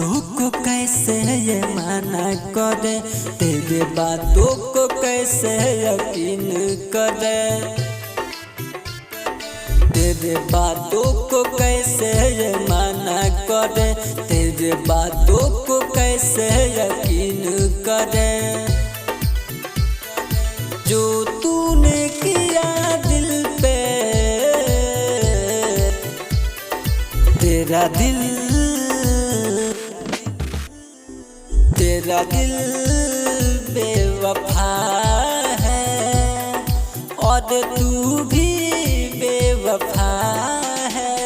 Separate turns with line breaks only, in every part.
बातों को कैसे ये माना करे, तेरे बातों को कैसे यकीन करे, तेरे बातों को कैसे ये माना करे, तेरे बातों को कैसे यकीन करे। जो तूने किया दिल पे, तेरा दिल बेवफा है और तू भी बेवफा है।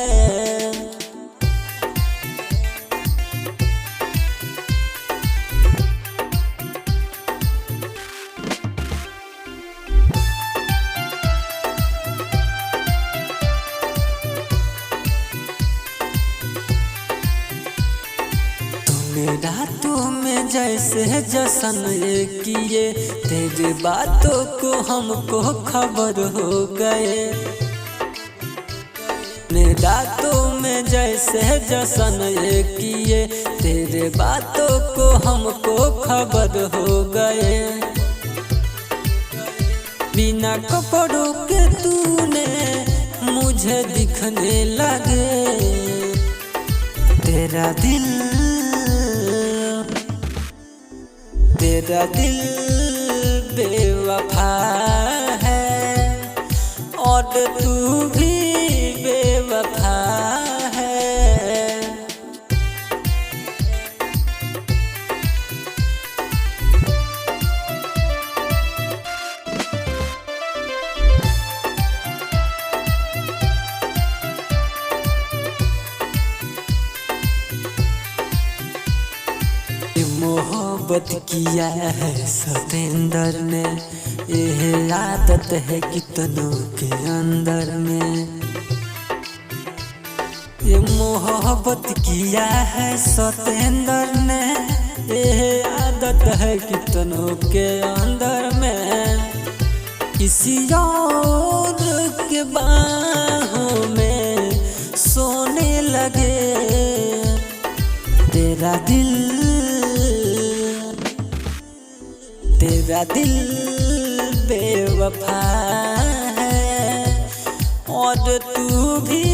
रातों में जैसे जसन ये किए, तेरी बातों को हमको खबर हो गए। रातों में जैसे जसन ये किए, तेरे बातों को हमको खबर हो गए। बिना कपड़ों के तूने मुझे दिखने लगे, तेरा दिल बेवफा है और तू भी बेवफा है। मोहब्बत किया है सतेंद्र ने, यह आदत है कितनों के अंदर में। ये मोहब्बत किया है सतेंद्र ने, यह आदत है कितनों के अंदर में। किसी और के बाहों में सोने लगे, तेरा दिल बेवफा है और तू भी